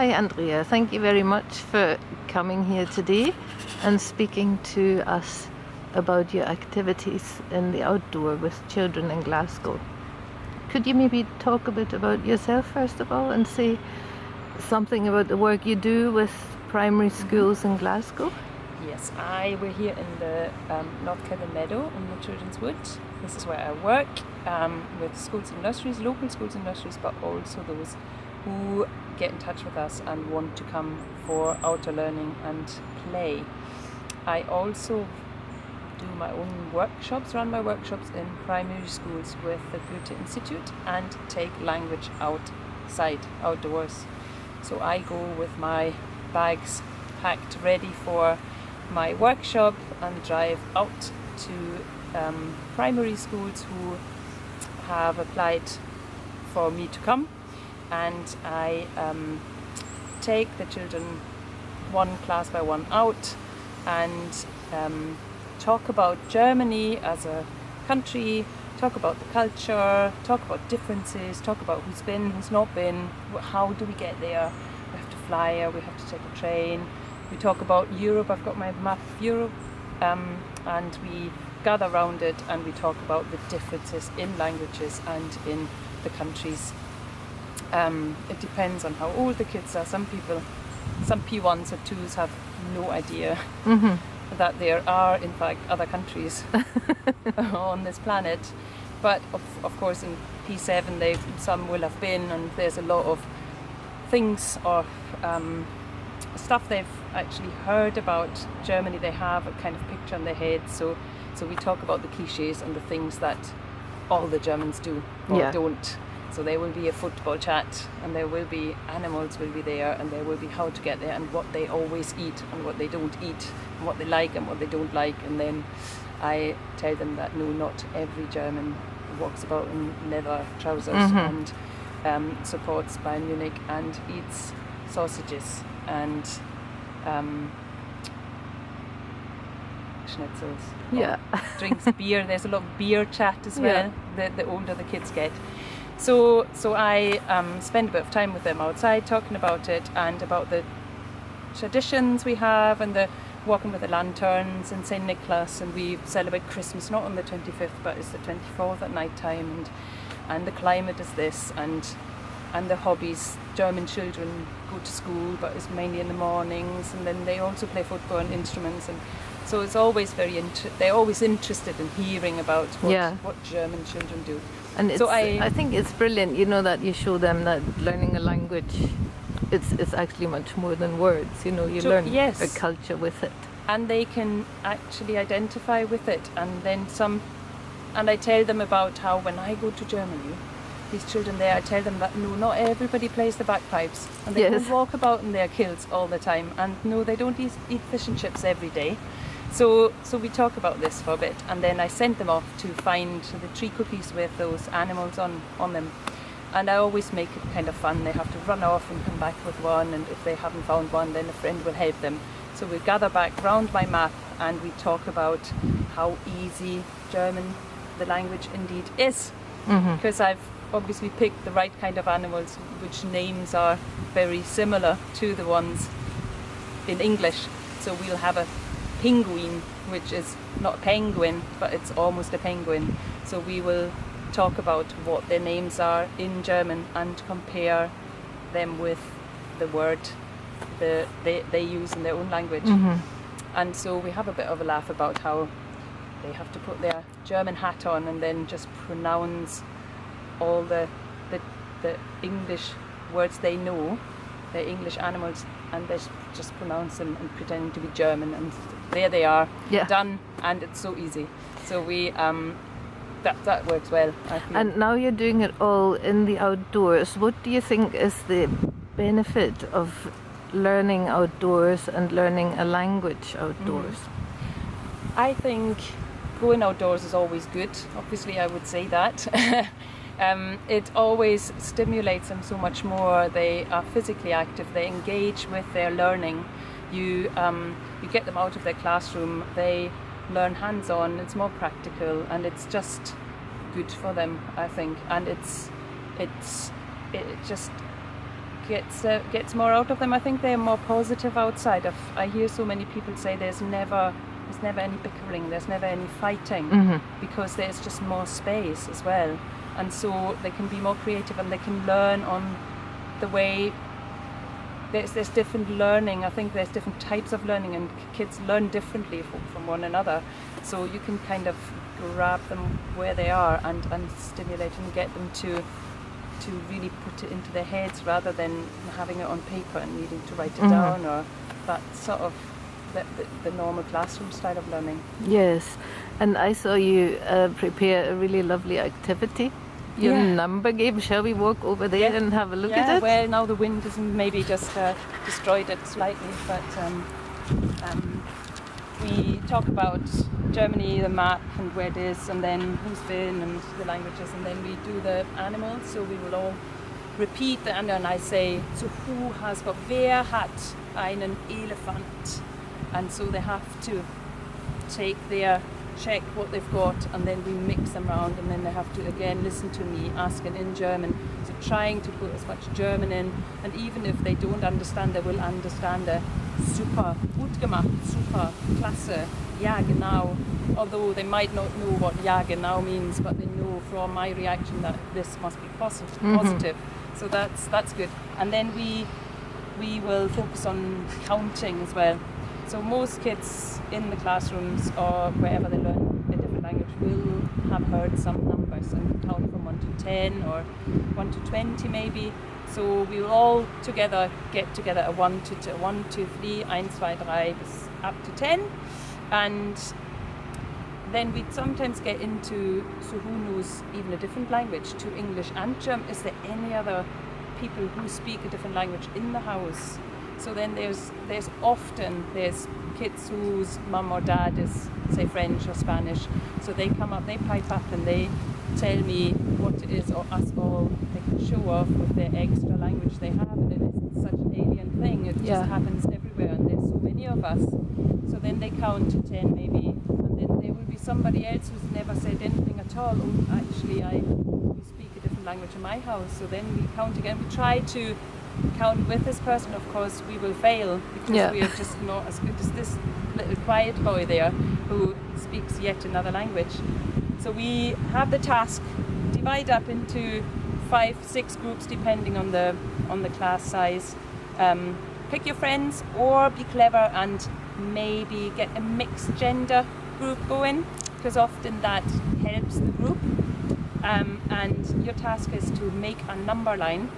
Hi Andrea, thank you very much for coming here today and speaking to us about your activities in the outdoor with children in Glasgow. Could you maybe talk a bit about yourself first of all and say something about the work you do with primary schools in Glasgow? Yes, we're here in the North Kelvin Meadow in the Children's Wood. This is where I work with schools and nurseries, local schools and nurseries, but also those who get in touch with us and want to come for outdoor learning and play. I also do my own workshops, run my workshops in primary schools with the Goethe Institut and take language outside, outdoors. So I go with my bags packed ready for my workshop and drive out to primary schools who have applied for me to come, and I take the children one class by one out and talk about Germany as a country, talk about the culture, talk about differences, talk about who's been, who's not been, how do we get there, we have to fly or we have to take a train. We talk about Europe, I've got my map of Europe, and we gather around it and we talk about the differences in languages and in the countries. It depends on how old the kids are. Some P1s or 2s have no idea that there are in fact other countries on this planet. But of course in P7 some will have been, and there's a lot of things or stuff they've actually heard about Germany. They have a kind of picture in their head, so we talk about the cliches and the things that all the Germans do or don't. So there will be a football chat, and there will be animals will be there, and there will be how to get there and what they always eat and what they don't eat and what they like and what they don't like. And then I tell them that no, not every German walks about in leather trousers and supports Bayern Munich and eats sausages and schnitzels. Drinks beer. There's a lot of beer chat as well. The older the kids get. So I spend a bit of time with them outside talking about it and about the traditions we have and the walking with the lanterns and St. Nicholas, and we celebrate Christmas not on the 25th but it's the 24th at night time, and the climate is this, and the hobbies. German children go to school but it's mainly in the mornings, and then they also play football and instruments, and so it's always they're always interested in hearing about what German children do. And I think it's brilliant, that you show them that learning a language, it's actually much more than words. You learn a culture with it, and they can actually identify with it. And then and I tell them about how when I go to Germany, these children there, I tell them that no, not everybody plays the bagpipes, and they don't walk about in their kilts all the time, and no, they don't eat fish and chips every day. So we talk about this for a bit, and then I send them off to find the tree cookies with those animals on them. And I always make it kind of fun. They have to run off and come back with one, and if they haven't found one, then a friend will help them. So we gather back round my map and we talk about how easy German, the language indeed is. Because I've obviously picked the right kind of animals, which names are very similar to the ones in English. So we'll have a penguin, which is not a penguin, but it's almost a penguin. So we will talk about what their names are in German and compare them with the word they use in their own language. And so we have a bit of a laugh about how they have to put their German hat on and then just pronounce all the English words they know, the English animals, and they just pronounce them and pretend to be German, and there they are, done, and it's so easy. So we that works well, I feel. And now you're doing it all in the outdoors. What do you think is the benefit of learning outdoors and learning a language outdoors? I think going outdoors is always good. Obviously, I would say that. It always stimulates them so much more. They are physically active. They engage with their learning. You get them out of their classroom. They learn hands-on. It's more practical, and it's just good for them, I think. And it just gets more out of them. I think they're more positive outside. I hear so many people say there's never any bickering, there's never any fighting, because there's just more space as well, and so they can be more creative and they can learn on the way. There's different learning. I think there's different types of learning, and kids learn differently from one another. So you can kind of grab them where they are and stimulate and get them to really put it into their heads, rather than having it on paper and needing to write it down, or that sort of the normal classroom style of learning. Yes, and I saw you prepare a really lovely activity. Your number game. Shall we walk over there and have a look at it? Well, now the wind has maybe just destroyed it slightly, but we talk about Germany, the map, and where it is, and then who's been, and the languages, and then we do the animals. So we will all repeat, and then I say, so who has got, wer hat einen Elefant? And so they have to check what they've got, and then we mix them around, and then they have to again listen to me asking in German, so trying to put as much German in, and even if they don't understand, they will understand the super, gut gemacht, super, klasse, ja genau, although they might not know what ja genau means, but they know from my reaction that this must be positive. So that's good. And then we will focus on counting as well. So most kids in the classrooms or wherever they learn a different language will have heard some numbers and count from 1 to 10 or 1 to 20 maybe. So we will all get together a 1 to 3, 1, 2, 3 bis up to 10. And then we'd sometimes get into, so who knows even a different language to English and German? Is there any other people who speak a different language in the house? So then there's often kids whose mum or dad is, say, French or Spanish. So they come up, they pipe up, and they tell me what it is, or us all. They can show off with their extra language they have, and it isn't such an alien thing. It just happens everywhere, and there's so many of us. So then they count to 10 maybe, and then there will be somebody else who's never said anything at all. Oh, actually, we speak a different language in my house. So then we count again. We try to count with this person. Of course we will fail, because we are just not as good as this little quiet boy there who speaks yet another language. So we have the task divide up into 5-6 groups depending on the class size. Pick your friends, or be clever and maybe get a mixed gender group going, because often that helps the group. And your task is to make a number line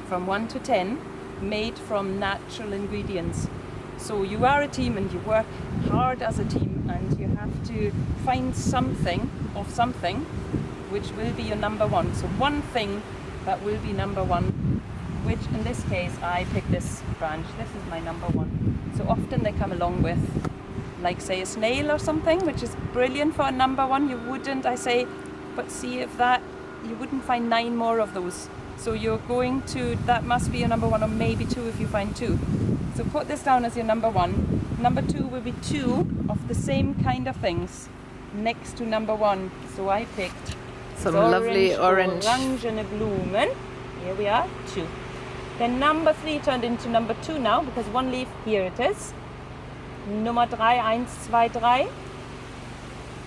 from 1 to 10 made from natural ingredients. So you are a team and you work hard as a team, and you have to find something which will be your number one. So one thing that will be number one, which in this case I pick this branch. This is my number one. So often they come along with, like, say, a snail or something, which is brilliant for a number one. You wouldn't, I say, but see if that, you wouldn't find 9 more of those. So you're going to, that must be your number one, or maybe 2 if you find 2. So put this down as your number one. Number 2 will be 2 of the same kind of things next to number 1. So I picked some lovely orange. Orangene Blumen. Here we are, 2. Then number 3 turned into number 2 now, because one leaf, here it is. Nummer 3, 1, 2, 3.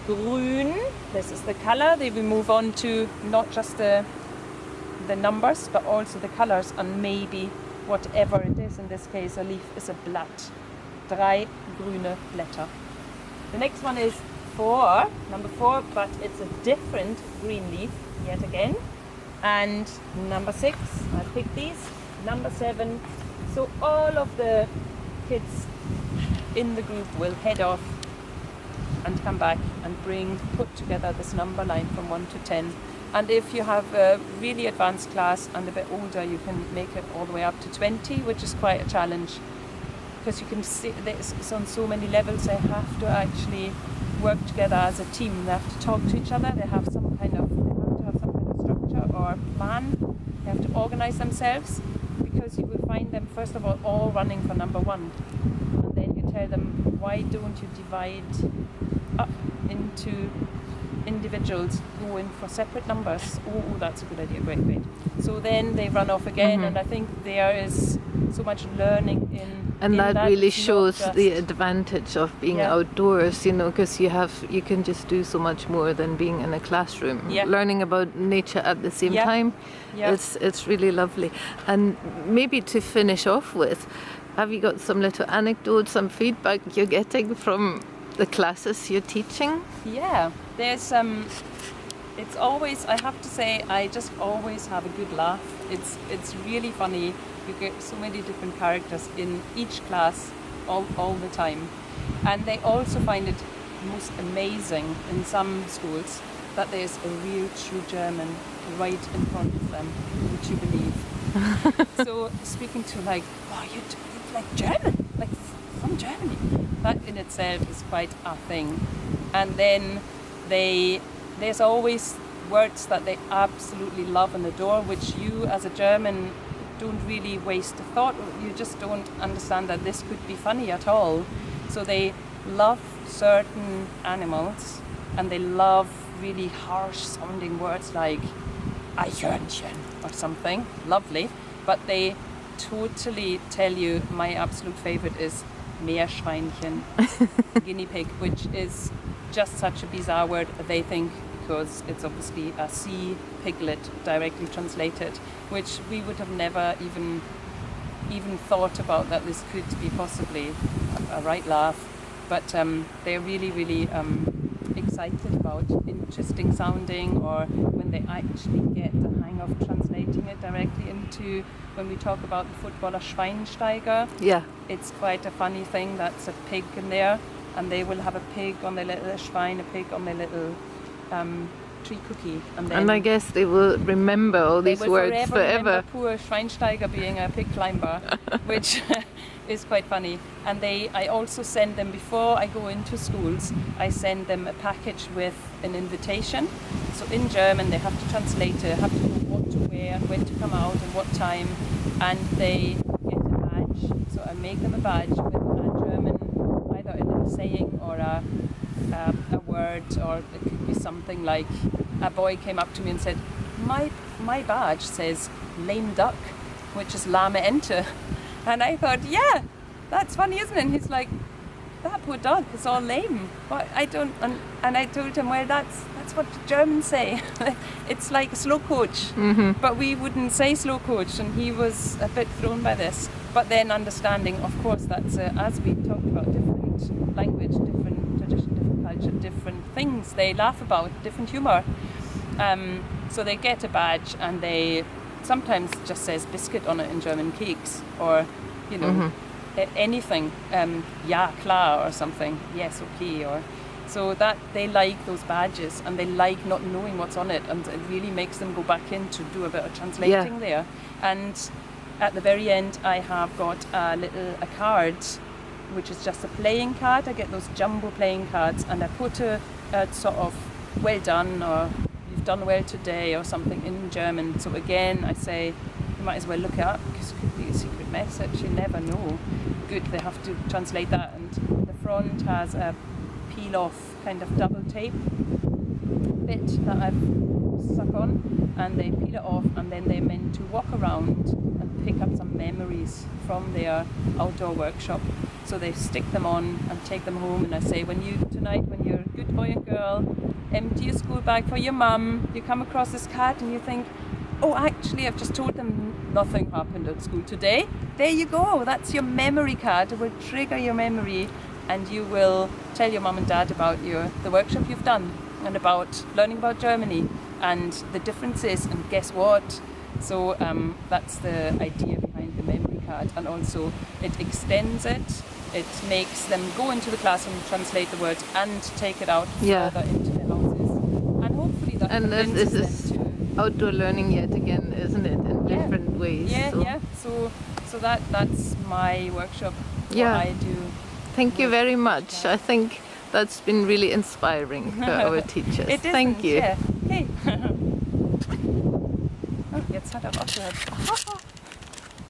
Grün, this is the color. Then we move on to not just the numbers, but also the colors, and maybe whatever it is. In this case, a leaf is a Blatt. 3 grüne Blätter. The next one is 4, number 4, but it's a different green leaf yet again. And number 6, I picked these. Number 7. So all of the kids in the group will head off and come back and put together this number line from 1 to 10. And if you have a really advanced class and a bit older, you can make it all the way up to 20, which is quite a challenge, because you can see it's on so many levels. They have to actually work together as a team. They have to talk to each other. They have to have some kind of structure or plan. They have to organize themselves, because you will find them first of all running for number 1, and then you tell them, why don't you divide up into individuals go in for separate numbers. Oh, that's a good idea. Great. So then they run off again, and I think there is so much learning and that really it's not shows just- the advantage of being Yeah. outdoors, you know, because you can just do so much more than being in a classroom. Yeah. Learning about nature at the same Yeah. time, Yeah. it's really lovely. And maybe to finish off with, have you got some little anecdotes, some feedback you're getting from the classes you're teaching? Yeah, there's it's always, I have to say, I just always have a good laugh. It's really funny. You get so many different characters in each class all the time, and they also find it most amazing in some schools that there's a real true German right in front of them. Would you believe? So speaking to like, wow, you're like German, like from Germany. That in itself is quite a thing. And then there's always words that they absolutely love and adore, which you as a German don't really waste a thought. You just don't understand that this could be funny at all. So they love certain animals, and they love really harsh sounding words like Eichhörnchen or something. Lovely. But they totally tell you, my absolute favorite is Meerschweinchen, guinea pig, which is just such a bizarre word, they think, because it's obviously a sea piglet directly translated, which we would have never even thought about, that this could be possibly a right laugh. But they're really excited about interesting sounding, or when they actually get the hang of translating it directly into, when we talk about the footballer Schweinsteiger, Yeah. it's quite a funny thing. That's a pig in there, and they will have a pig on their little Schwein, a pig on their little tree cookie, and then And I guess they will remember all they these will words remember poor Schweinsteiger being a pig climber, which is quite funny. And I also send them, before I go into schools, I send them a package with an invitation. So in German they have to translate it, have to know what to wear, when to come out and what time, and they get a badge. So I make them a badge with a German, either a little saying or a word, or it could be something like, a boy came up to me and said, my badge says lame duck, which is Lame Ente. And I thought, yeah, that's funny, isn't it? And he's like, that poor dog is all lame. But I don't, and I told him, well, that's what the Germans say. It's like a slow coach, but we wouldn't say slow coach, and he was a bit thrown by this. But then understanding, of course, that's as we talked about, different language, different tradition, different culture, different things they laugh about, different humour. So they get a badge, and they sometimes just says biscuit on it in German, cakes, or you know, anything, ja klar or something, yes, okay, or so that they like those badges, and they like not knowing what's on it, and it really makes them go back in to do a bit of translating there. And at the very end I have got a card which is just a playing card. I get those jumbo playing cards, and I put a sort of well done, or you've done well today, or something in German. So again I say, you might as well look it up, because it could be a secret message, you never know. Good, they have to translate that. And the front has a peel off kind of double tape bit that I've stuck on, and they peel it off, and then they're meant to walk around and pick up some memories from their outdoor workshop. So they stick them on and take them home, and I say, when you're a good boy and girl, empty your school bag for your mum, you come across this card and you think, oh, actually I've just told them nothing happened at school today. There you go, that's your memory card. It will trigger your memory, and you will tell your mum and dad about the workshop you've done, and about learning about Germany and the differences, and guess what? So that's the idea behind the memory card. And also it extends it makes them go into the classroom, translate the words, and take it out further into their houses, and hopefully that convinces them to outdoor learning yet again, isn't it, in different ways. So that's my workshop, what I do. Thank you very much. I think that's been really inspiring for our teachers. It Thank you. Yeah. Okay. Oh, jetzt hat er aufgehört.